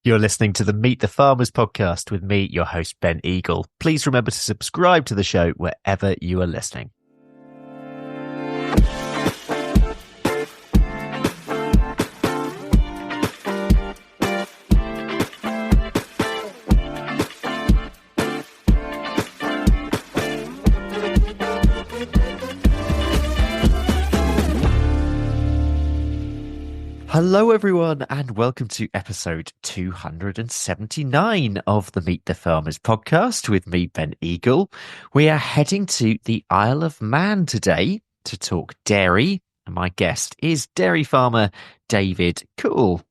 You're listening to the Meet the Farmers podcast with me, your host, Ben Eagle. Please remember to subscribe to the show wherever you are listening. Hello, everyone, and welcome to episode 279 of the Meet the Farmers podcast with me, Ben Eagle. We are heading to the Isle of Man today to talk dairy, and my guest is dairy farmer David Cooil.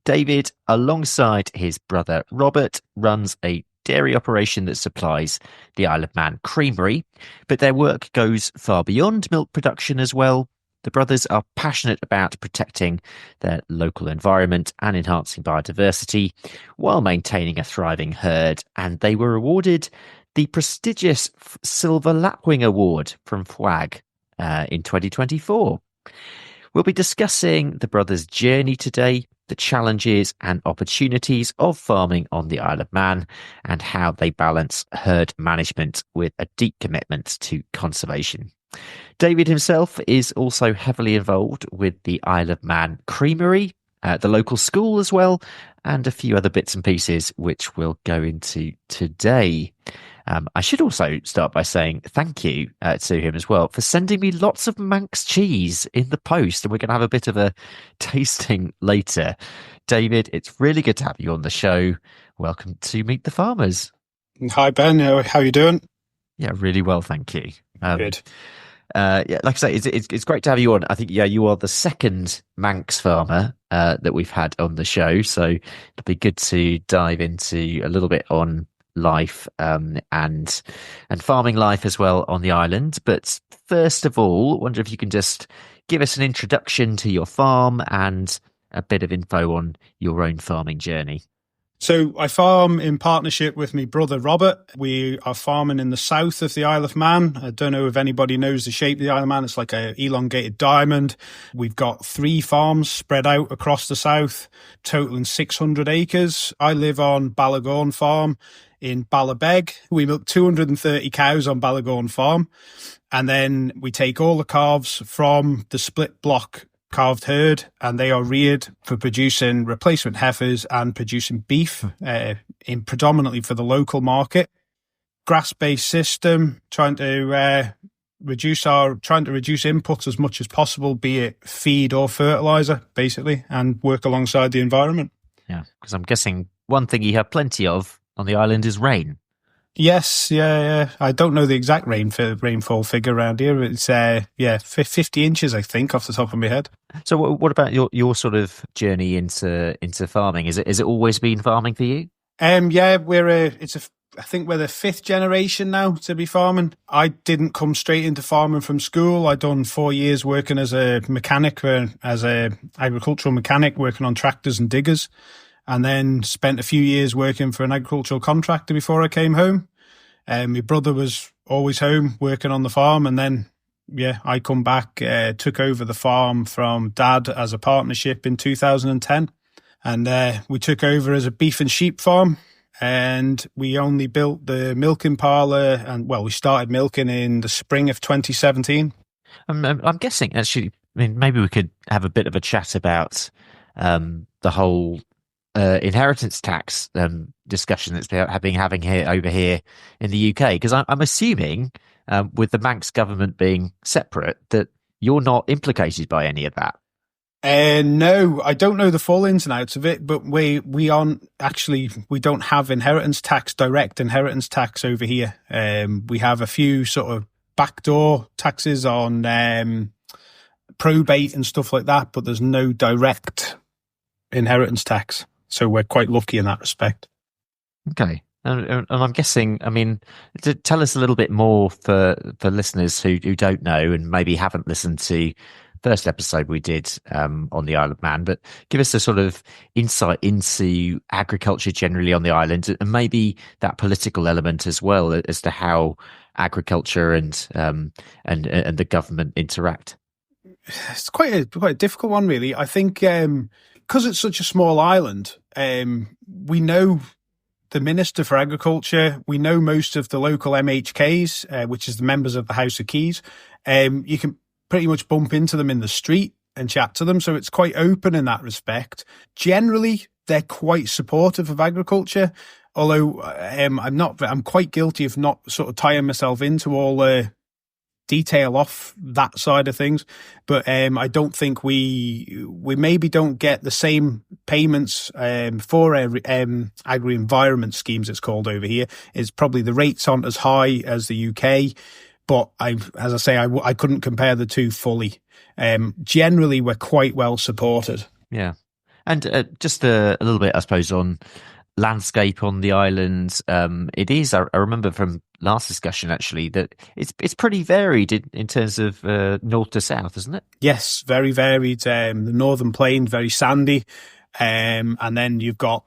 David, alongside his brother Robert, runs a dairy operation that supplies the Isle of Man creamery, but their work goes far beyond milk production as well. The brothers are passionate about protecting their local environment and enhancing biodiversity while maintaining a thriving herd, and they were awarded the prestigious Silver Lapwing Award from FWAG in 2024. We'll be discussing the brothers' journey today, the challenges and opportunities of farming on the Isle of Man, and how they balance herd management with a deep commitment to conservation. David himself is also heavily involved with the Isle of Man creamery, the local school as well, and a few other bits and pieces which we'll go into today. I should also start by saying thank you to him as well for sending me lots of Manx cheese in the post, and we're going to have a bit of a tasting later. David, it's really good to have you on the show. Welcome to Meet the Farmers. Hi, Ben. How are you doing? Yeah, really well, thank you. Good. Yeah, like I say, it's great to have you on. I think, you are the second Manx farmer that we've had on the show, so it'll be good to dive into a little bit on life and farming life as well on the island. But first of all, I wonder if you can just give us an introduction to your farm and a bit of info on your own farming journey. So I farm in partnership with my brother Robert. We are farming in the south of the Isle of Man. I don't know if anybody knows the shape of the Isle of Man. It's like an elongated diamond. We've got 3 farms spread out across the south, totaling 600 acres. I live on Ballagorn Farm in Ballabeg. We milk 230 cows on Ballagorn Farm. And then we take all the calves from the split block calved herd, and they are reared for producing replacement heifers and producing beef, in predominantly for the local market. Grass-based system, trying to reduce inputs as much as possible, be it feed or fertilizer, basically, and work alongside the environment. Yeah, because I'm guessing one thing you have plenty of on the island is rain. Yes, yeah. I don't know the exact rainfall figure around here. It's 50 inches, I think, off the top of my head. So, what about your sort of journey into farming? Is it always been farming for you? I think we're the 5th generation now to be farming. I didn't come straight into farming from school. I'd done 4 years working as a mechanic, as a agricultural mechanic, working on tractors and diggers. And then spent a few years working for an agricultural contractor before I came home. My brother was always home working on the farm. And then, I come back, took over the farm from Dad as a partnership in 2010. And we took over as a beef and sheep farm. And we only built the milking parlour. And, we started milking in the spring of 2017. I'm guessing, actually, maybe we could have a bit of a chat about the whole inheritance tax discussion that's been having over here in the UK, because I'm assuming with the Manx government being separate that you're not implicated by any of that. No, I don't know the full ins and outs of it, but we don't have direct inheritance tax over here. We have a few sort of backdoor taxes on probate and stuff like that, but there's no direct inheritance tax. So we're quite lucky in that respect. Okay. And I'm guessing, to tell us a little bit more for listeners who don't know and maybe haven't listened to first episode we did on the Isle of Man, but give us a sort of insight into agriculture generally on the island, and maybe that political element as well, as to how agriculture and the government interact. It's quite a difficult one, really. I think because it's such a small island, we know the Minister for Agriculture, we know most of the local MHKs, which is the members of the House of Keys. You can pretty much bump into them in the street and chat to them. So it's quite open in that respect. Generally, they're quite supportive of agriculture. Although I'm quite guilty of not sort of tying myself into all the detail off that side of things. But I don't think we maybe don't get the same payments for agri-environment schemes, it's called over here. It's probably the rates aren't as high as the UK. But as I say, I couldn't compare the two fully. Generally, we're quite well supported. Yeah. And just a little bit, I suppose, on landscape on the island. It is, I remember from last discussion, actually, that it's pretty varied in terms of north to south, isn't it? Yes, very varied. The northern plain, very sandy. And then you've got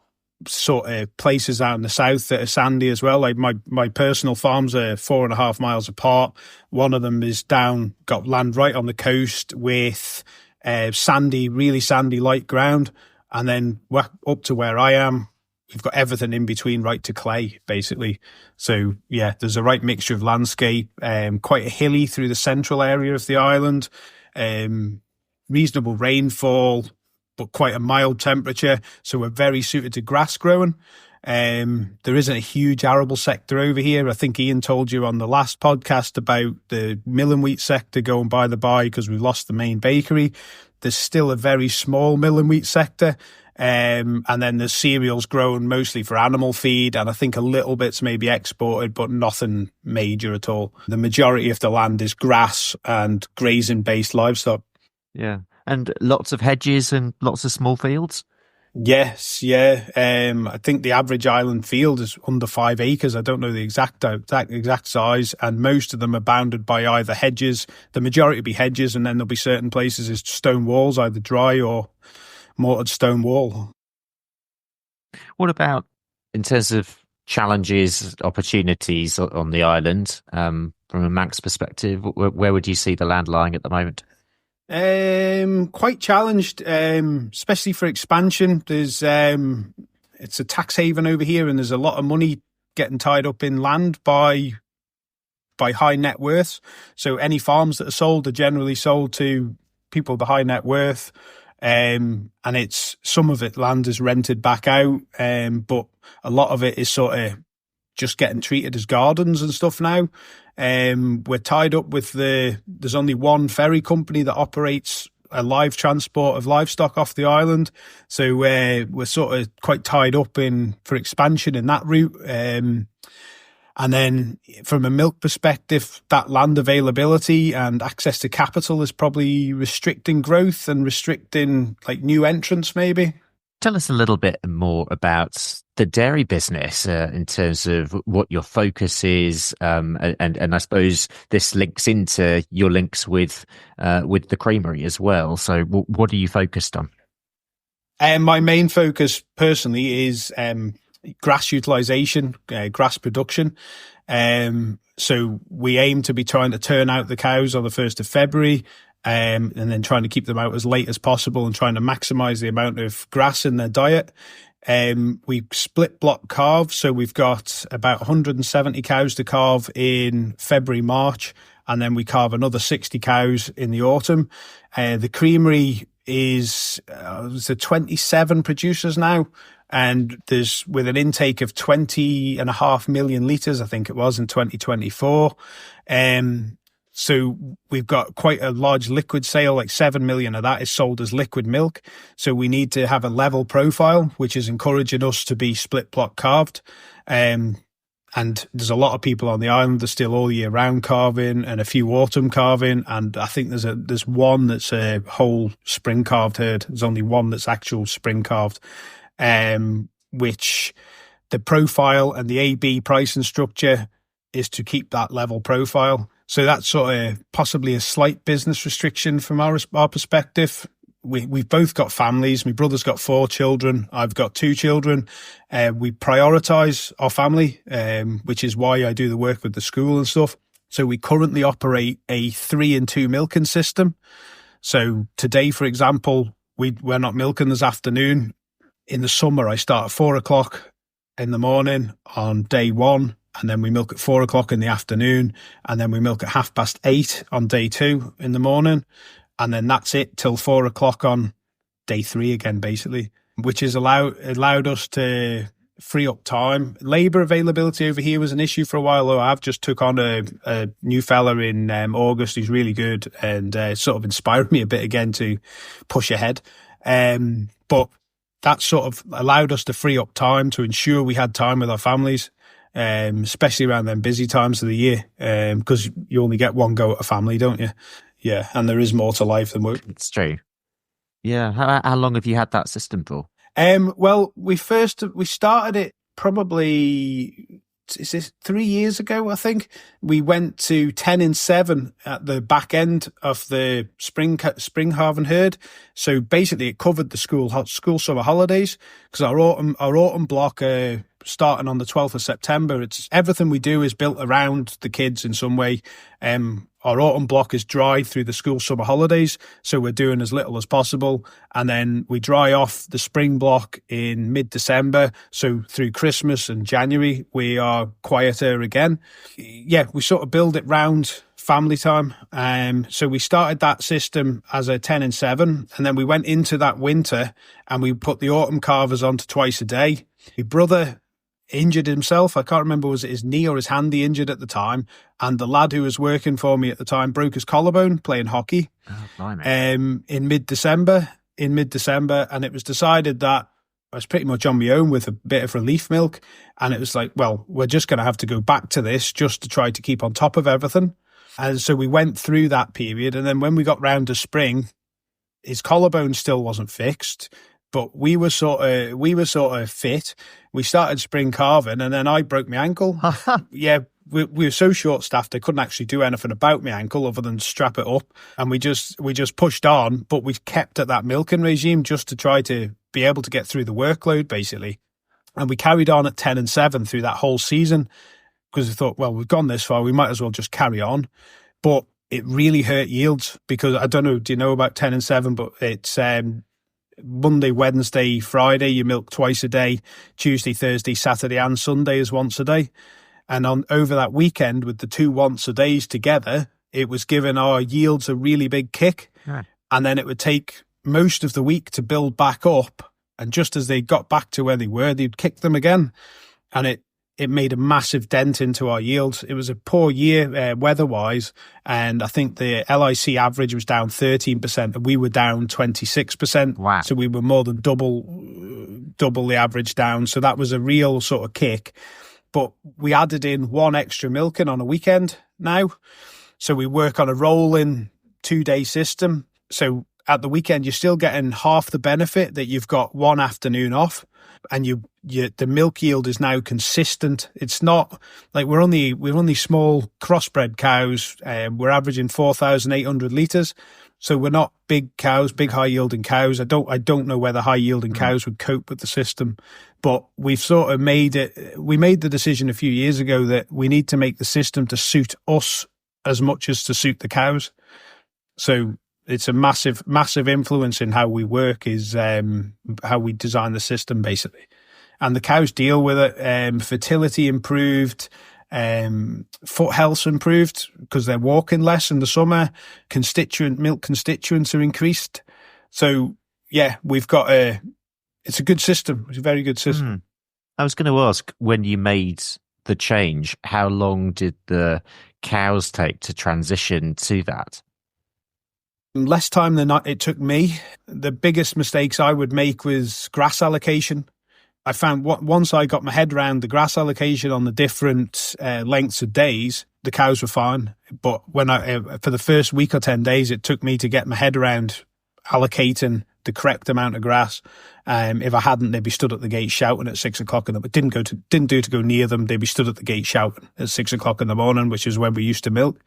sort of places out in the south that are sandy as well. Like my personal farms are 4.5 miles apart. One of them is got land right on the coast with sandy, really sandy light ground. And then up to where I am, we've got everything in between, right to clay, basically. So yeah, there's a right mixture of landscape, quite hilly through the central area of the island, reasonable rainfall, but quite a mild temperature. So we're very suited to grass growing. There isn't a huge arable sector over here. I think Ian told you on the last podcast about the milling wheat sector going by the by because we've lost the main bakery. There's still a very small milling wheat sector. And then there's cereals grown mostly for animal feed. And I think a little bit's maybe exported, but nothing major at all. The majority of the land is grass and grazing based livestock. Yeah. And lots of hedges and lots of small fields? Yes, yeah. I think the average island field is under 5 acres. I don't know the exact size. And most of them are bounded by either hedges. The majority will be hedges, and then there'll be certain places as stone walls, either dry or mortared stone wall. What about in terms of challenges, opportunities on the island? From a Manx perspective, where would you see the land lying at the moment? Quite challenged, especially for expansion. There's it's a tax haven over here, and there's a lot of money getting tied up in land by high net worths. So any farms that are sold are generally sold to people with a high net worth. And it's some of it land is rented back out, but a lot of it is sort of just getting treated as gardens and stuff now. We're tied up with there's only one ferry company that operates a live transport of livestock off the island. So we're sort of quite tied up for expansion in that route. And then from a milk perspective, that land availability and access to capital is probably restricting growth and restricting like new entrants maybe. Tell us a little bit more about the dairy business in terms of what your focus is, and I suppose this links into your links with the creamery as well. So, what are you focused on? My main focus personally is grass utilisation, grass production. So we aim to be trying to turn out the cows on the 1st of February. And then trying to keep them out as late as possible and trying to maximise the amount of grass in their diet. We split block calve, so we've got about 170 cows to calve in February, March, and then we calve another 60 cows in the autumn. The creamery is 27 producers now, and there's with an intake of 20.5 million litres, I think it was, in 2024. So we've got quite a large liquid sale, like 7 million of that is sold as liquid milk. So we need to have a level profile, which is encouraging us to be split block calved. And there's a lot of people on the island that are still all year round calving and a few autumn calving. And I think there's one that's a whole spring calved herd. There's only one that's actual spring calved, which the profile and the AB pricing structure is to keep that level profile. So that's sort of possibly a slight business restriction from our perspective. We've both got families. My brother's got 4 children. I've got 2 children. We prioritise our family, which is why I do the work with the school and stuff. So we currently operate a 3-in-2 milking system. So today, for example, we're not milking this afternoon. In the summer, I start at 4 o'clock in the morning on day one, and then we milk at 4 o'clock in the afternoon, and then we milk at 8:30 on day two in the morning, and then that's it till 4 o'clock on day three again, basically, which has allowed us to free up time. Labour availability over here was an issue for a while, though. I've just took on a new fella in August who's really good and sort of inspired me a bit again to push ahead. But that sort of allowed us to free up time to ensure we had time with our families, especially around them busy times of the year, because you only get one go at a family, don't you? Yeah, and there is more to life than work. It's true. Yeah. How long have you had that system for? Well, we started it probably, is this 3 years ago? I think we went to 10 and 7 at the back end of the spring halving herd. So basically, it covered the school summer holidays, because our autumn block starting on the 12th of September. It's everything we do is built around the kids in some way. Our autumn block is dry through the school summer holidays, so we're doing as little as possible. And then we dry off the spring block in mid-December. So through Christmas and January, we are quieter again. Yeah, we sort of build it round family time. So we started that system as a 10 and 7, and then we went into that winter and we put the autumn carvers on to twice a day. My brother injured himself. I can't remember, was it his knee or his hand he injured at the time, and the lad who was working for me at the time broke his collarbone playing hockey. In mid-December, and it was decided that I was pretty much on my own with a bit of relief milk, and it was like, well, we're just going to have to go back to this just to try to keep on top of everything. And so we went through that period, and then when we got round to spring, his collarbone still wasn't fixed, but we were sort of fit. We started spring carving, and then I broke my ankle. Yeah, we were so short staffed I couldn't actually do anything about my ankle other than strap it up, and we just pushed on. But we kept at that milking regime just to try to be able to get through the workload, basically. And we carried on at 10 and 7 through that whole season, because we thought, well, we've gone this far, we might as well just carry on. But it really hurt yields, because I don't know, do you know about 10 and 7? But it's Monday, Wednesday, Friday, you milk twice a day. Tuesday, Thursday, Saturday and Sunday is once a day. And over that weekend, with the 2 once a days together, it was giving our yields a really big kick. Right. And then it would take most of the week to build back up. And just as they got back to where they were, they'd kick them again. And it made a massive dent into our yields. It was a poor year weather-wise, and I think the LIC average was down 13%, and we were down 26%. Wow. So we were more than double the average down. So that was a real sort of kick. But we added in 1 extra milking on a weekend now. So we work on a rolling 2-day system. So at the weekend, you're still getting half the benefit that you've got 1 afternoon off. And the milk yield is now consistent. It's not like we're only small crossbred cows. We're averaging 4,800 litres, so we're not big cows, big high yielding cows. I don't know whether high yielding cows would cope with the system, but we've sort of made it. We made the decision a few years ago that we need to make the system to suit us as much as to suit the cows. So it's a massive influence in how we work, is how we design the system, basically. And the cows deal with it. Fertility improved, foot health's improved because they're walking less in the summer. Milk constituents are increased. So yeah, it's a good system. It's a very good system. I was going to ask, when you made the change, how long did the cows take to transition to that? Less time than it took me. The biggest mistakes I would make was grass allocation. I found once I got my head around the grass allocation on the different lengths of days, the cows were fine. But for the first week or 10 days, it took me to get my head around allocating the correct amount of grass. If I hadn't, they'd be stood at the gate shouting at 6 o'clock, and it didn't do to go near them. They'd be stood at the gate shouting at 6 o'clock in the morning, which is when we used to milk.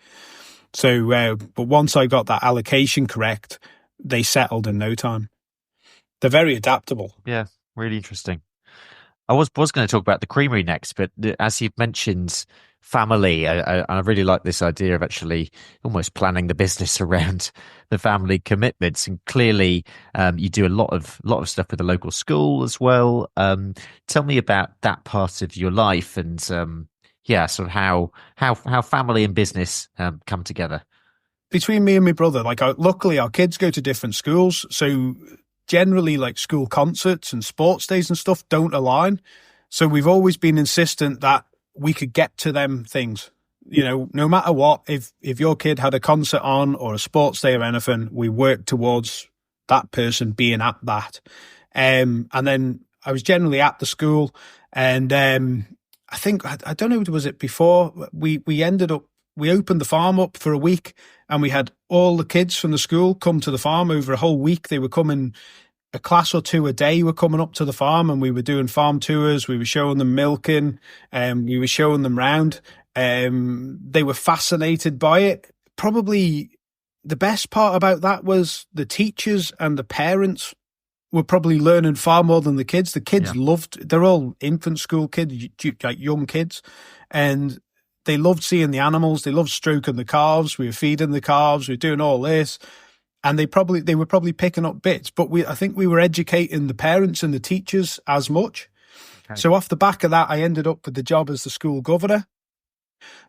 So, but once I got that allocation correct, they settled in no time. They're very adaptable. Yeah, really interesting. I was going to talk about the creamery next, but as you've mentioned, family. I really like this idea of actually almost planning the business around the family commitments. And clearly, you do a lot of stuff with the local school as well. Tell me about that part of your life and yeah, sort of how family and business come together. Between me and my brother, like luckily our kids go to different schools, so generally like school concerts and sports days and stuff don't align. So we've always been insistent that we could get to them things. You know, no matter what, if your kid had a concert on or a sports day or anything, we work towards that person being at that. And then I was generally at the school, and I think I don't know, was it before we ended up, we opened the farm up for a week, and we had all the kids from the school come to the farm over a whole week. They were coming, a class or two a day were coming up to the farm, and we were doing farm tours. We were showing them milking, and we were showing them round. They were fascinated by it. Probably the best part about that was the teachers and the parents were probably learning far more than the kids. The kids loved, they're all infant school kids, like young kids, and they loved seeing the animals. They loved stroking the calves. We were feeding the calves. We were doing all this. And they were probably picking up bits, but I think we were educating the parents and the teachers as much. Okay. So off the back of that, I ended up with the job as the school governor.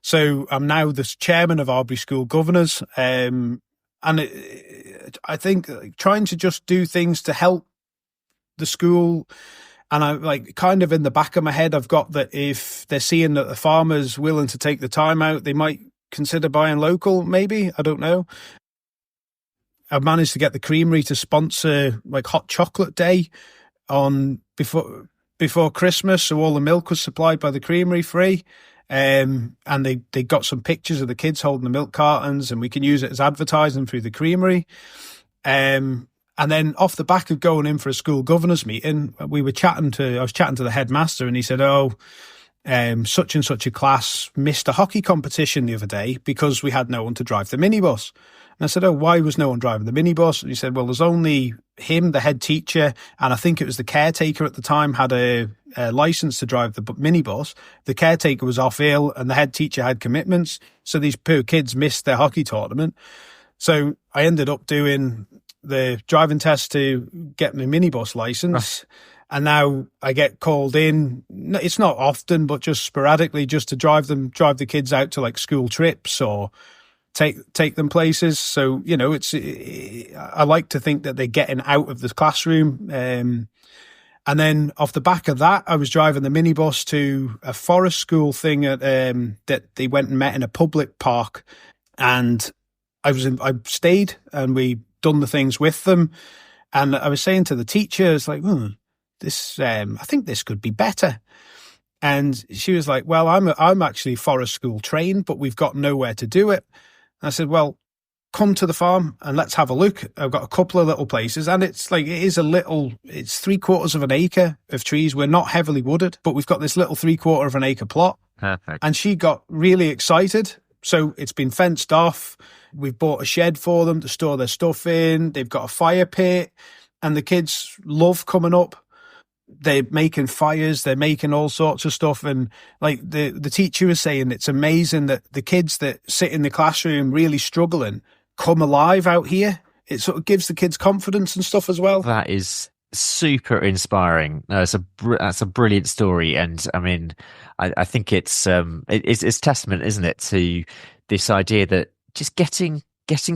So I'm now the chairman of Albury School Governors. I think trying to just do things to help the school. And I like kind of in the back of my head, I've got that if they're seeing that the farmer's willing to take the time out, they might consider buying local, maybe. I don't know. I've managed to get the creamery to sponsor like hot chocolate day on before Christmas. So all the milk was supplied by the creamery free. And they got some pictures of the kids holding the milk cartons, and we can use it as advertising through the creamery. And then off the back of going in for a school governors meeting, I was chatting to the headmaster, and he said, such and such a class missed a hockey competition the other day because we had no one to drive the minibus. And I said, why was no one driving the minibus? And he said, well, there's only him, the head teacher, and I think it was the caretaker at the time had a license to drive the minibus. The caretaker was off ill and the head teacher had commitments. So these poor kids missed their hockey tournament. So I ended up doing the driving test to get my minibus license. And now I get called in. It's not often, but just sporadically, just to drive the kids out to like school trips or take them places. So, you know, I like to think that they're getting out of the classroom. And then off the back of that, I was driving the minibus to a forest school thing that they went and met in a public park. And I stayed, and we done the things with them. And I was saying to the teachers, like, this, I think this could be better. And she was like, well, I'm actually forest school trained, but we've got nowhere to do it. And I said, well, come to the farm and let's have a look. I've got a couple of little places, and it's 3/4 of an acre of trees. We're not heavily wooded, but we've got this little 3/4 of an acre plot. Perfect. And she got really excited. So it's been fenced off. We've bought a shed for them to store their stuff in. They've got a fire pit, and the kids love coming up. They're making fires, they're making all sorts of stuff. And like the teacher was saying, it's amazing that the kids that sit in the classroom really struggling come alive out here. It sort of gives the kids confidence and stuff as well. That is super inspiring. No, that's a brilliant story. And I mean, I think it's testament, isn't it, to this idea that just getting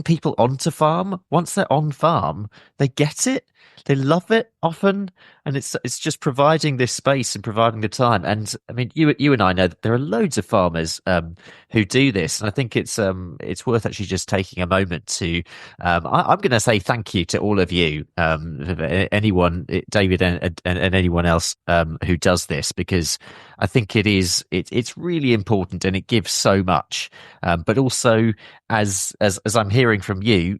people onto farm, once they're on farm, they get it. They love it often, and it's just providing this space and providing the time. And I mean, you and I know that there are loads of farmers who do this, and I think it's worth actually just taking a moment to. I'm going to say thank you to all of you, anyone, David, and anyone else who does this, because I think it's really important, and it gives so much. But also, as I'm hearing from you,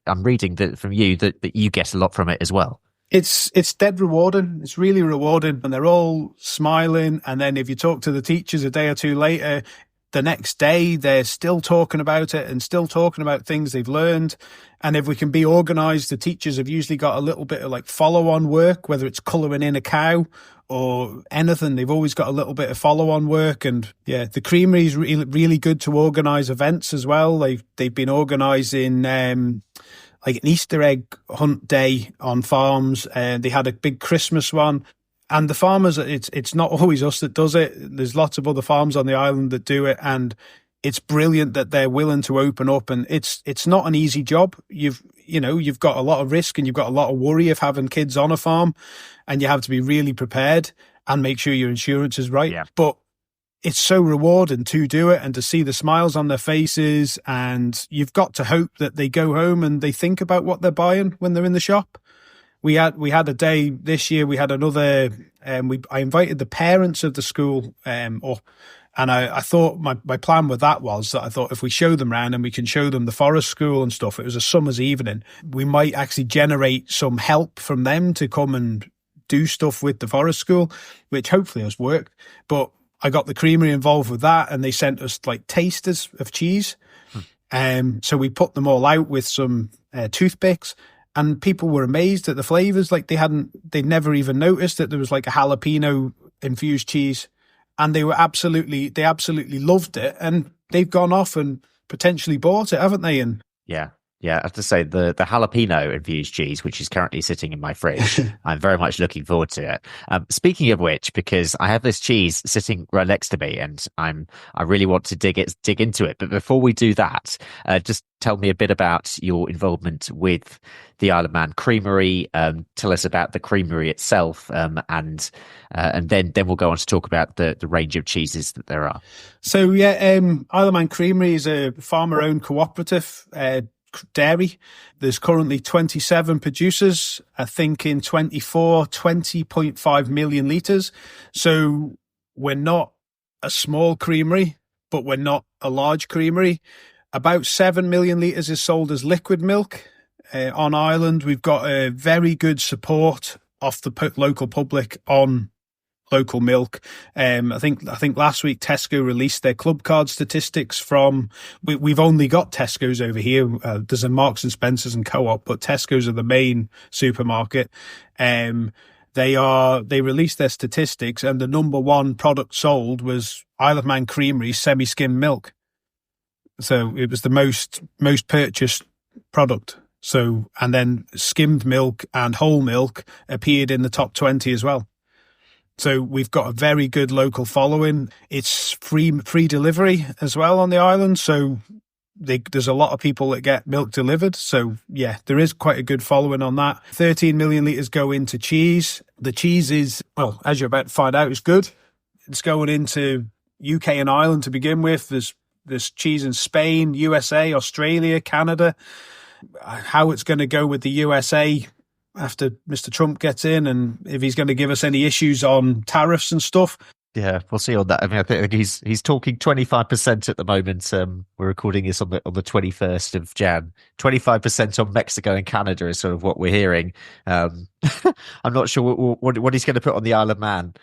I'm reading that from you that you get a lot from it as well. It's dead rewarding. It's really rewarding, and they're all smiling. And then if you talk to the teachers a day or two later, the next day they're still talking about it and still talking about things they've learned. And if we can be organized, the teachers have usually got a little bit of like follow-on work, whether it's coloring in a cow or anything. They've always got a little bit of follow-on work. And yeah, the creamery is really, really good to organize events as well. They've been organizing like an Easter egg hunt day on farms. They had a big Christmas one. And the farmers, it's not always us that does it. There's lots of other farms on the island that do it. And it's brilliant that they're willing to open up. And it's not an easy job. You've got a lot of risk and you've got a lot of worry of having kids on a farm, and you have to be really prepared and make sure your insurance is right. Yeah. But it's so rewarding to do it and to see the smiles on their faces. And you've got to hope that they go home and they think about what they're buying when they're in the shop. We had a day this year. We had another. I invited the parents of the school up, and I thought my plan with that was that I thought if we show them around and we can show them the forest school and stuff, it was a summer's evening, we might actually generate some help from them to come and do stuff with the forest school, which hopefully has worked. But I got the creamery involved with that, and they sent us like tasters of cheese. So we put them all out with some toothpicks. And people were amazed at the flavors. Like they'd never even noticed that there was like a jalapeno infused cheese, and they absolutely loved it. And they've gone off and potentially bought it, haven't they? And Yeah. I have to say the jalapeno infused cheese, which is currently sitting in my fridge, I'm very much looking forward to it. Speaking of which, because I have this cheese sitting right next to me, and I really want to dig into it. But before we do that, just tell me a bit about your involvement with the Isle of Man Creamery. Tell us about the creamery itself, and then we'll go on to talk about the range of cheeses that there are. So yeah, Isle of Man Creamery is a farmer-owned cooperative dairy. There's currently 27 producers. I think in 24, 20.5 million litres. So we're not a small creamery, but we're not a large creamery. About 7 million litres is sold as liquid milk on Ireland. We've got a very good support off the local public on local milk. I think last week Tesco released their club card statistics from. We've only got Tesco's over here. There's a Marks and Spencers and Co-op, but Tesco's are the main supermarket. They released their statistics, and the number one product sold was Isle of Man Creamery semi-skim milk. So it was the most purchased product. So, and then skimmed milk and whole milk appeared in the top 20 as well. So we've got a very good local following. It's free delivery as well on the island. So there's a lot of people that get milk delivered. So yeah, there is quite a good following on that. 13 million litres go into cheese. The cheese is, well, as you're about to find out, is good. It's going into UK and Ireland to begin with. There's cheese in Spain, USA, Australia, Canada. How it's going to go with the USA after Mr. Trump gets in, and if he's going to give us any issues on tariffs and stuff. Yeah, we'll see on that. I mean, I think he's talking 25% at the moment. We're recording this on the 21st of Jan. 25% on Mexico and Canada is sort of what we're hearing. I'm not sure what he's going to put on the Isle of Man.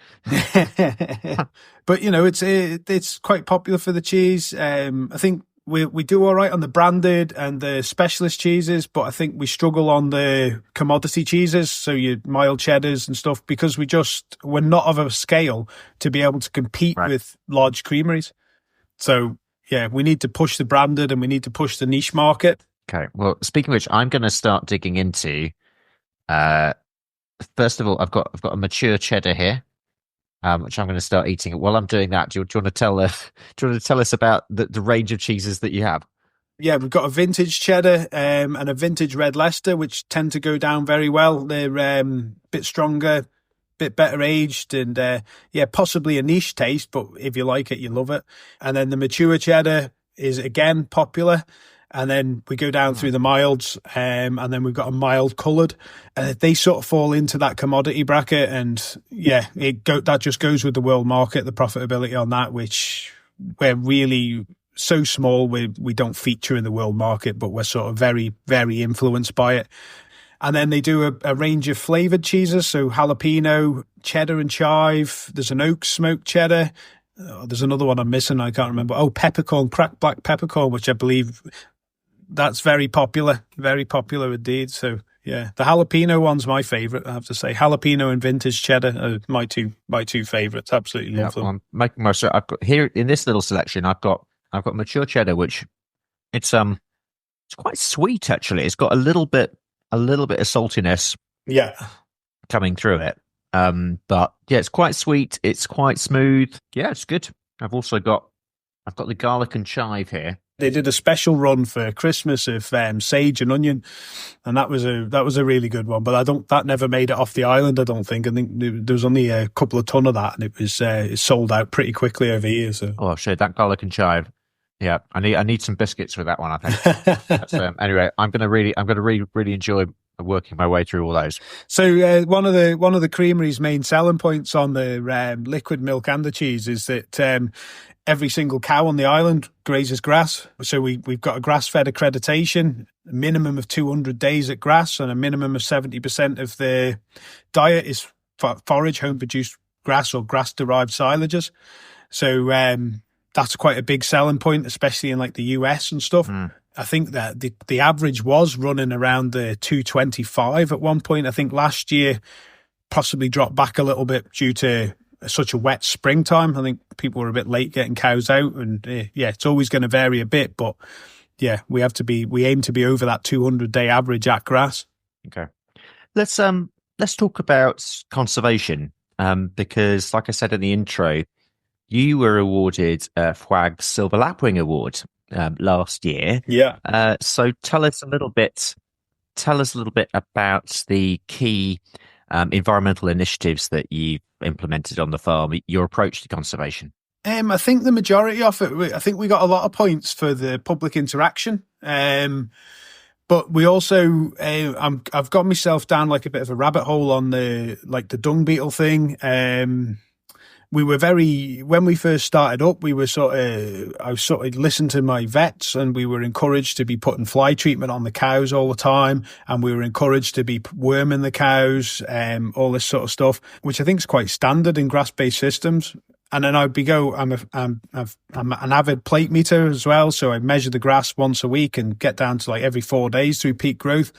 But it's quite popular for the cheese. I think we do all right on the branded and the specialist cheeses, but I think we struggle on the commodity cheeses, so your mild cheddars and stuff, because we're not of a scale to be able to compete with large creameries. So yeah, we need to push the branded and we need to push the niche market. Okay. Well, speaking of which, I'm going to start digging into. First of all, I've got a mature cheddar here, which I'm going to start eating. While I'm doing that, do you want to tell us about the range of cheeses that you have? Yeah, we've got a vintage cheddar and a vintage red Leicester, which tend to go down very well. They're a bit stronger, bit better aged, and possibly a niche taste, but if you like it, you love it. And then the mature cheddar is again popular. And then we go down through the milds, and then we've got a mild coloured. They sort of fall into that commodity bracket, and yeah, that just goes with the world market, the profitability on that, which we're really so small, we don't feature in the world market, but we're sort of very, very influenced by it. And then they do a range of flavoured cheeses, so jalapeno, cheddar and chive. There's an oak smoked cheddar. there's another one I'm missing. I can't remember. Oh, peppercorn, cracked black peppercorn, which I believe that's very popular indeed. So yeah, the jalapeno one's my favorite. I have to say, jalapeno and vintage cheddar are my two favorites. Absolutely love them. I'm making most of it. I've got here in this little selection. I've got mature cheddar, which it's quite sweet actually. It's got a little bit of saltiness, Yeah, coming through it. But yeah, it's quite sweet. It's quite smooth. Yeah, it's good. I've got the garlic and chive here. they did a special run for Christmas of sage and onion, and that was a really good one. But that never made it off the island. I don't think. I think there was only a couple of ton of that, and it sold out pretty quickly over here. So I'll show you that garlic and chive. Yeah, I need some biscuits with that one. I think. Anyway, I'm gonna really enjoy working my way through all those. So one of the creamery's main selling points on the liquid milk and the cheese is that every single cow on the island grazes grass. So we've got a grass-fed accreditation, a minimum of 200 days at grass, and a minimum of 70% of the diet is forage, home-produced grass or grass-derived silages. So that's quite a big selling point, especially in like the US and stuff. I think that the average was running around the 225 at one point. I think last year possibly dropped back a little bit due to such a wet springtime. I think people were a bit late getting cows out, and it's always going to vary a bit, but yeah, we aim to be over that 200-day average at grass. Okay, let's talk about conservation, because like I said in the intro, you were awarded FWAG's Silver Lapwing Award last year. Yeah. So tell us a little bit about the key environmental initiatives that you've implemented on the farm, your approach to conservation. I think the majority of it, I think we got a lot of points for the public interaction. But we also, I've got myself down like a bit of a rabbit hole on the dung beetle thing. We were when we first started up, I sort of listened to my vets, and we were encouraged to be putting fly treatment on the cows all the time. And we were encouraged to be worming the cows, all this sort of stuff, which I think is quite standard in grass-based systems. And then I'm an avid plate meter as well. So I measure the grass once a week and get down to like every 4 days through peak growth.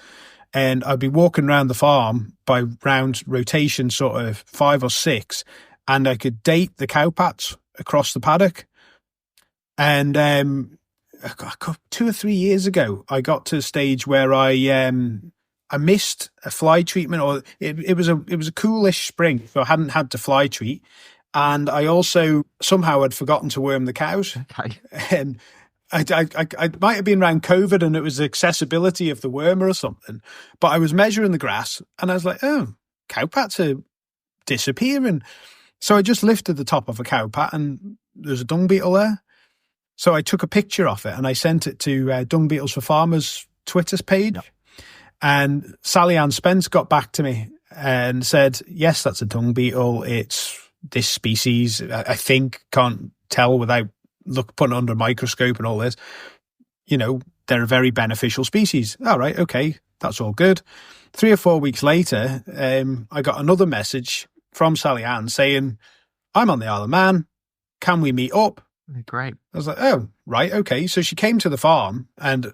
And I'd be walking around the farm by round rotation, sort of 5 or 6. And I could date the cow pats across the paddock. And 2 or 3 years ago, I got to a stage where I missed a fly treatment, or it was a coolish spring, so I hadn't had to fly treat. And I also somehow had forgotten to worm the cows. Okay. And I might have been around COVID, and it was the accessibility of the wormer or something. But I was measuring the grass, and I was like, oh, cow pats are disappearing. So I just lifted the top of a cow pat, and there's a dung beetle there. So I took a picture of it, and I sent it to Dung Beetles for Farmers Twitter page. Yep. And Sally Ann Spence got back to me and said, yes, that's a dung beetle. It's this species. I think, can't tell without putting it under a microscope and all this. You know, they're a very beneficial species. All right, okay, that's all good. 3 or 4 weeks later, I got another message from Sally Ann saying, I'm on the Isle of Man. Can we meet up? Great. I was like, oh, right, okay. So she came to the farm, and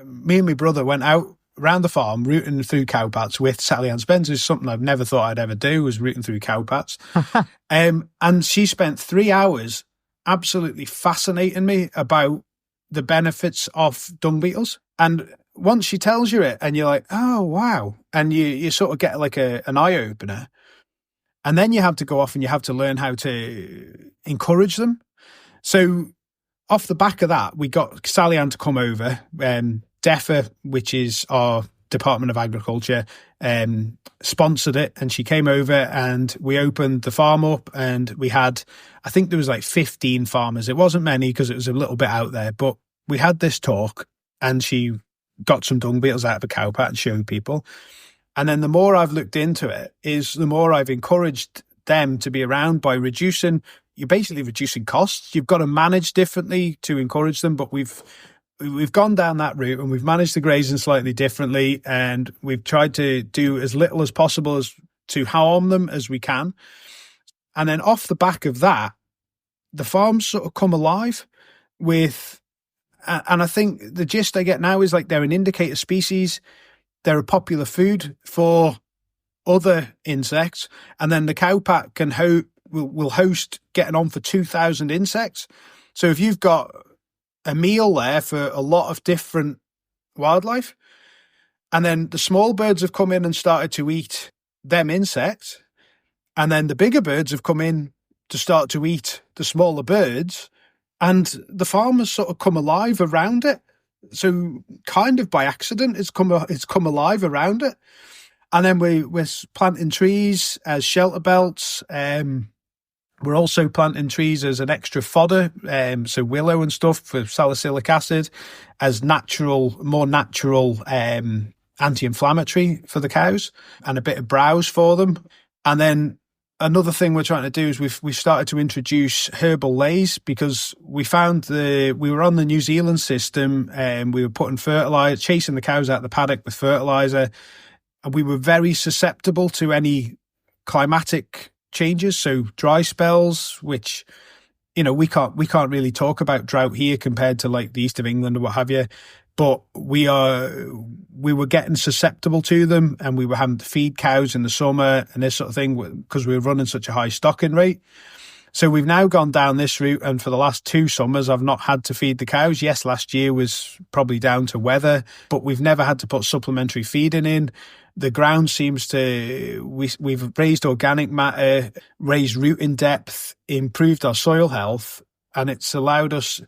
me and my brother went out around the farm rooting through cow pats with Sally Ann Spence. It's something I've never thought I'd ever do, was rooting through cow pats. And she spent 3 hours absolutely fascinating me about the benefits of dung beetles. And once she tells you it, and you're like, oh, wow. And you sort of get like an eye-opener. And then you have to go off and you have to learn how to encourage them. So off the back of that, we got Sally Ann to come over. DEFA, which is our Department of Agriculture, sponsored it. And she came over, and we opened the farm up, and we had, I think there was like 15 farmers. It wasn't many because it was a little bit out there, but we had this talk, and she got some dung beetles out of a cow pat and showed people. And then the more I've looked into it, is the more I've encouraged them to be around by you're basically reducing costs. You've got to manage differently to encourage them, but we've gone down that route, and we've managed the grazing slightly differently, and we've tried to do as little as possible as to harm them as we can. And then off the back of that, the farms sort of come alive with, and I think the gist I get now is like they're an indicator species. They're a popular food for other insects, and then the cowpat will host getting on for 2,000 insects. So if you've got a meal there for a lot of different wildlife, and then the small birds have come in and started to eat them insects, and then the bigger birds have come in to start to eat the smaller birds, and the farm has sort of come alive around it. So kind of by accident, it's come alive around it. And then we're planting trees as shelter belts. We're also planting trees as an extra fodder, so willow and stuff for salicylic acid, as more natural anti-inflammatory for the cows, and a bit of browse for them. And then another thing we're trying to do is we've started to introduce herbal lays, because we found we were on the New Zealand system, and we were putting fertilizer, chasing the cows out of the paddock with fertilizer, and we were very susceptible to any climatic changes, so dry spells, which, you know, we can't really talk about drought here compared to like the east of England or what have you, but we were getting susceptible to them, and we were having to feed cows in the summer and this sort of thing because we were running such a high stocking rate. So we've now gone down this route, and for the last 2 summers, I've not had to feed the cows. Yes, last year was probably down to weather, but we've never had to put supplementary feeding in. The ground seems to, we've raised organic matter, raised rooting depth, improved our soil health, and it's allowed us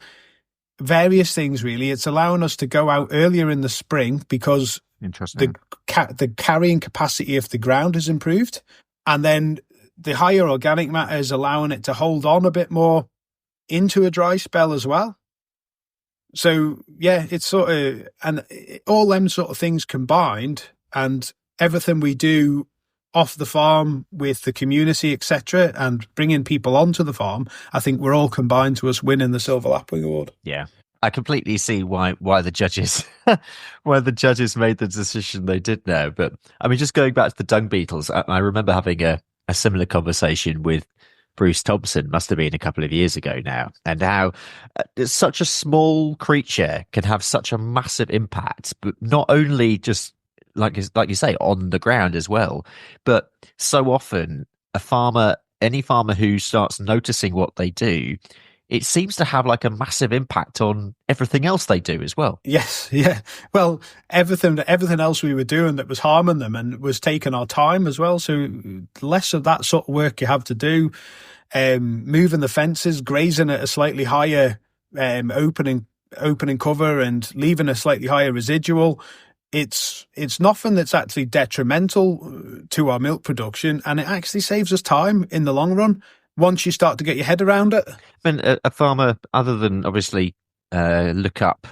various things, really. It's allowing us to go out earlier in the spring because the carrying capacity of the ground has improved. And then the higher organic matter is allowing it to hold on a bit more into a dry spell as well. So, yeah, it's sort of, and all them sort of things combined, and everything we do off the farm with the community, etc., and bringing people onto the farm, I think we're all combined to us winning the Silver Lapwing Award. Yeah. I completely see why the judges made the decision they did now. But I mean, just going back to the dung beetles, I remember having a similar conversation with Bruce Thompson, must have been a couple of years ago now, and how such a small creature can have such a massive impact, but not only just like you say on the ground as well, but so often any farmer who starts noticing what they do, it seems to have like a massive impact on everything else they do as well. Yes, yeah. Well, everything else we were doing that was harming them and was taking our time as well. So less of that sort of work you have to do. Moving the fences, grazing at a slightly higher opening cover, and leaving a slightly higher residual. It's nothing that's actually detrimental to our milk production, and it actually saves us time in the long run once you start to get your head around it. I mean, a farmer, other than obviously look up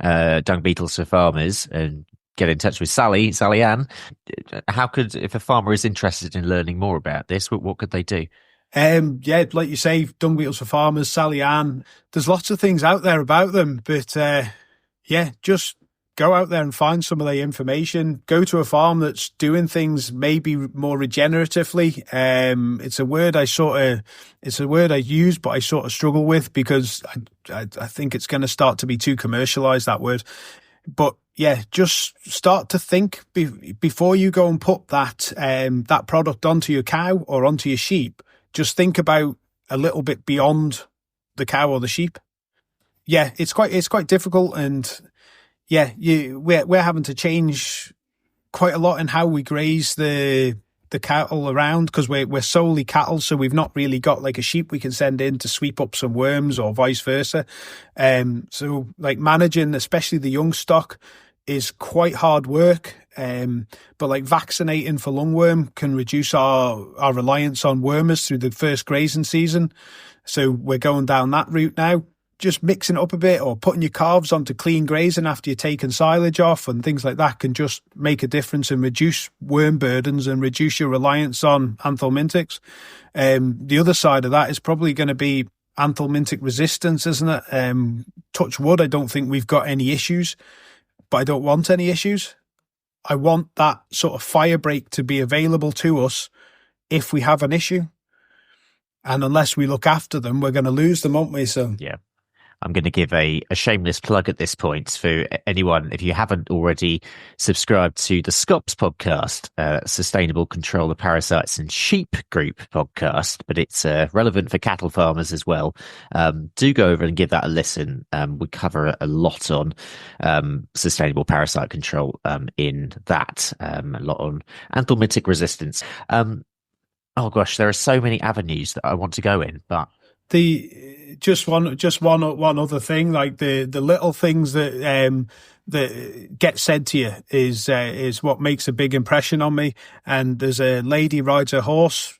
dung beetles for farmers and get in touch with Sally Ann, if a farmer is interested in learning more about this, what could they do? Yeah, like you say, dung beetles for farmers, Sally Ann. There's lots of things out there about them, but yeah, just go out there and find some of the information. Go to a farm that's doing things maybe more regeneratively. It's a word I use, but I sort of struggle with because I think it's going to start to be too commercialized, that word. But yeah, just start to think before you go and put that product onto your cow or onto your sheep. Just think about a little bit beyond the cow or the sheep. Yeah, it's quite difficult, and yeah, we're having to change quite a lot in how we graze the cattle around, because we're solely cattle, so we've not really got like a sheep we can send in to sweep up some worms or vice versa. So like managing, especially the young stock, is quite hard work. But like vaccinating for lungworm can reduce our reliance on wormers through the first grazing season. So we're going down that route now. Just mixing it up a bit, or putting your calves onto clean grazing after you're taking silage off and things like that, can just make a difference and reduce worm burdens and reduce your reliance on anthelmintics. The other side of that is probably going to be anthelmintic resistance, isn't it? Touch wood, I don't think we've got any issues, but I don't want any issues. I want that sort of fire break to be available to us if we have an issue. And unless we look after them, we're going to lose them, aren't we? So Yeah. I'm going to give a shameless plug at this point for anyone, if you haven't already subscribed to the SCOPS podcast, Sustainable Control of Parasites in Sheep Group podcast, but it's relevant for cattle farmers as well. Do go over and give that a listen. We cover a lot on sustainable parasite control in that, a lot on anthelmintic resistance. Oh gosh, there are so many avenues that I want to go in, but just one other thing, like the little things that get said to you is what makes a big impression on me. And there's a lady rides her horse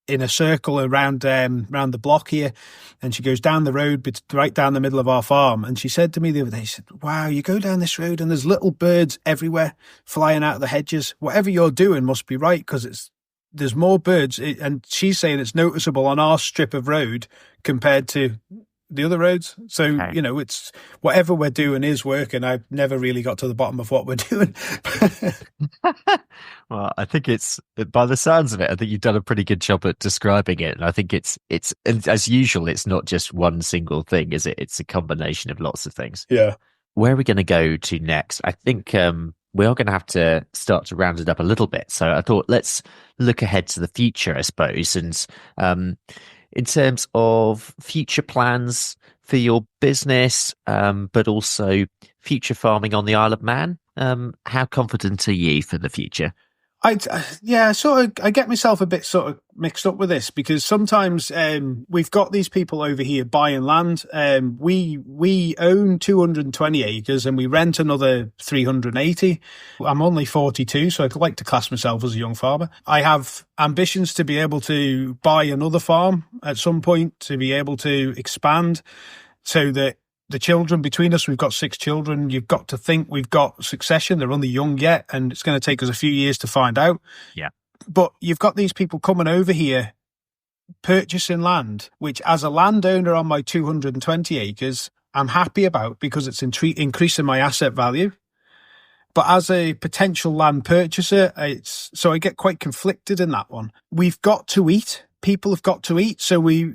in a circle around the block here, and she goes down the road right down the middle of our farm. And she said to me the other day, she said, "Wow, you go down this road and there's little birds everywhere flying out of the hedges. Whatever you're doing must be right, because there's more birds." And she's saying it's noticeable on our strip of road compared to the other roads. So, okay. It's whatever we're doing is working. I've never really got to the bottom of what we're doing. Well, I think it's, by the sounds of it, I think you've done a pretty good job at describing it. And I think it's as usual, it's not just one single thing, is it? It's a combination of lots of things. Yeah. Where are we going to go to next? I think we are going to have to start to round it up a little bit. So I thought let's look ahead to the future, I suppose. And in terms of future plans for your business, but also future farming on the Isle of Man, how confident are you for the future? I get myself a bit sort of mixed up with this, because sometimes we've got these people over here buying land. We own 220 acres and we rent another 380. I'm only 42, so I'd like to class myself as a young farmer. I have ambitions to be able to buy another farm at some point, to be able to expand, so that the children between us, we've got 6 children. You've got to think we've got succession. They're only young yet, and it's going to take us a few years to find out. Yeah. But you've got these people coming over here, purchasing land, which as a landowner on my 220 acres, I'm happy about, because it's increasing my asset value. But as a potential land purchaser, so I get quite conflicted in that one. We've got to eat. People have got to eat. So we're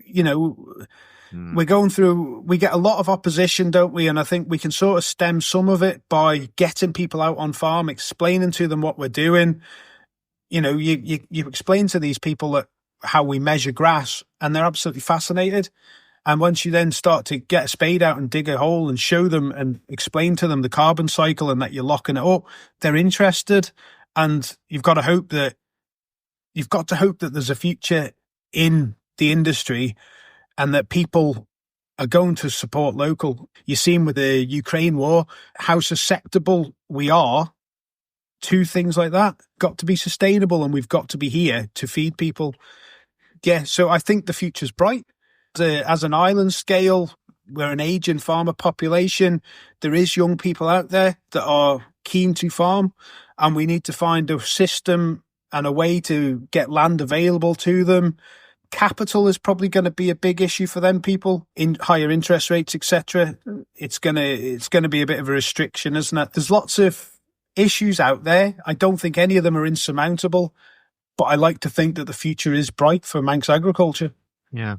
going through, we get a lot of opposition, don't we? And I think we can sort of stem some of it by getting people out on farm, explaining to them what we're doing. You explain to these people how we measure grass, and they're absolutely fascinated. And once you then start to get a spade out and dig a hole and show them and explain to them the carbon cycle and that you're locking it up, they're interested. And you've got to hope that there's a future in the industry, and that people are going to support local. You've seen with the Ukraine war how susceptible we are to things like that. Got to be sustainable, and we've got to be here to feed people. Yeah, so I think the future's bright. As an island scale, we're an aging farmer population. There is young people out there that are keen to farm, and we need to find a system and a way to get land available to them. Capital is probably going to be a big issue for them people, in higher interest rates, etc. It's going to be a bit of a restriction, isn't it? There's lots of issues out there. I don't think any of them are insurmountable, but I like to think that the future is bright for Manx agriculture. Yeah.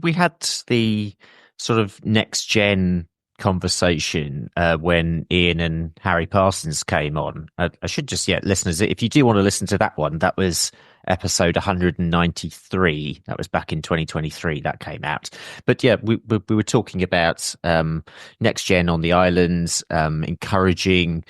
We had the sort of next gen conversation when Ian and Harry Parsons came on. I should just, listeners, if you do want to listen to that one, that was episode 193. That was back in 2023 that came out. But yeah, we were talking about next gen on the islands, encouraging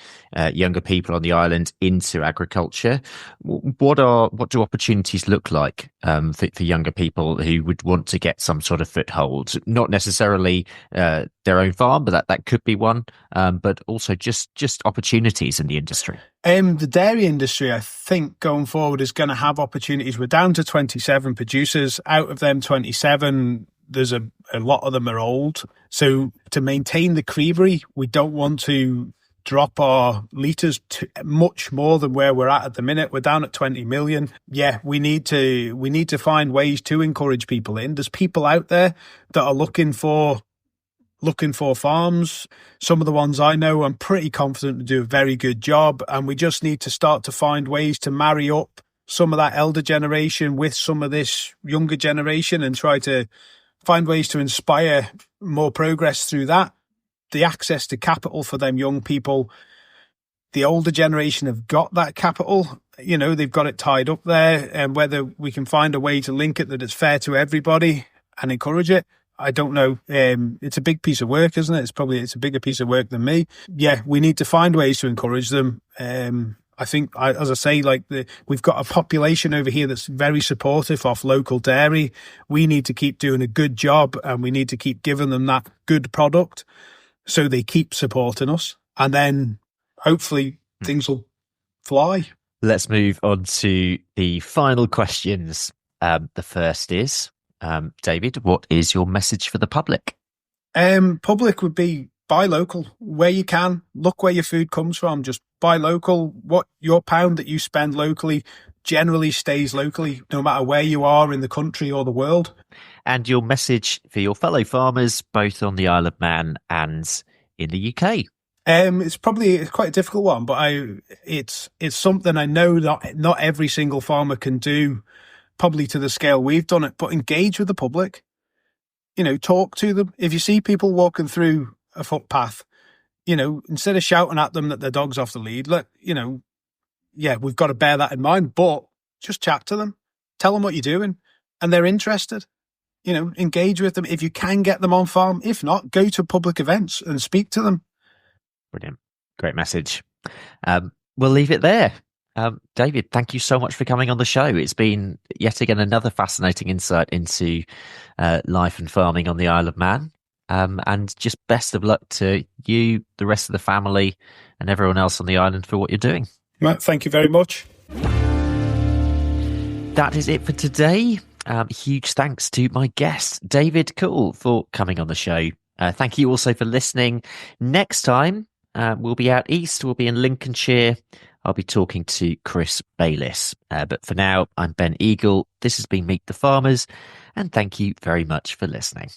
younger people on the island into agriculture. What do opportunities look like for younger people who would want to get some sort of foothold? Not necessarily their own farm, but that could be one, but also just opportunities in the industry. The dairy industry, I think, going forward is going to have opportunities. We're down to 27 producers. Out of them 27, there's a lot of them are old. So to maintain the creamery, we don't want to drop our litres to much more than where we're at the minute. We're down at 20 million. Yeah, we need to find ways to encourage people in. There's people out there that are looking for farms. Some of the ones I know, I'm pretty confident to do a very good job, and we just need to start to find ways to marry up some of that elder generation with some of this younger generation and try to find ways to inspire more progress through that. The access to capital for them young people, the older generation have got that capital, they've got it tied up there, and whether we can find a way to link it that it's fair to everybody and encourage it, I don't know. It's a big piece of work, isn't it? It's a bigger piece of work than me. Yeah, we need to find ways to encourage them. I think, as I say, we've got a population over here that's very supportive of local dairy. We need to keep doing a good job, and we need to keep giving them that good product so they keep supporting us. And then hopefully things will fly. Let's move on to the final questions. The first is, David, what is your message for the public? Public would be buy local where you can. Look where your food comes from. Just buy local. What your pound that you spend locally generally stays locally, no matter where you are in the country or the world. And your message for your fellow farmers, both on the Isle of Man and in the UK? It's quite a difficult one, but it's something I know not every single farmer can do, probably to the scale we've done it. But engage with the public. Talk to them. If you see people walking through a footpath, instead of shouting at them that their dog's off the lead, we've got to bear that in mind. But just chat to them, tell them what you're doing, and they're interested. Engage with them if you can get them on farm. If not, go to public events and speak to them. Brilliant. Great message. We'll leave it there. David, thank you so much for coming on the show. It's been yet again another fascinating insight into life and farming on the Isle of Man. And just best of luck to you, the rest of the family, and everyone else on the island for what you're doing. Matt, thank you very much. That is it for today. Huge thanks to my guest, David Cooil, for coming on the show. Thank you also for listening. Next time, we'll be out east. We'll be in Lincolnshire. I'll be talking to Chris Bayliss. But for now, I'm Ben Eagle. This has been Meet the Farmers, and thank you very much for listening.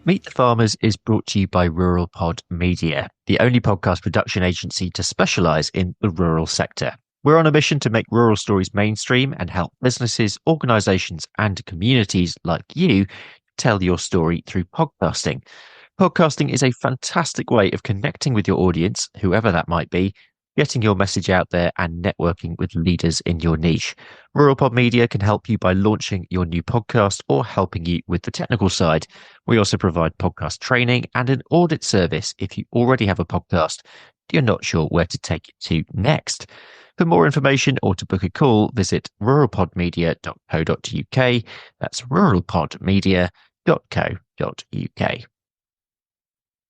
Meet the Farmers is brought to you by RuralPod Media, the only podcast production agency to specialise in the rural sector. We're on a mission to make rural stories mainstream and help businesses, organisations and communities like you tell your story through podcasting. Podcasting is a fantastic way of connecting with your audience, whoever that might be, getting your message out there and networking with leaders in your niche. RuralPod Media can help you by launching your new podcast or helping you with the technical side. We also provide podcast training and an audit service if you already have a podcast, you're not sure where to take it to next. For more information or to book a call, visit ruralpodmedia.co.uk. That's ruralpodmedia.co.uk.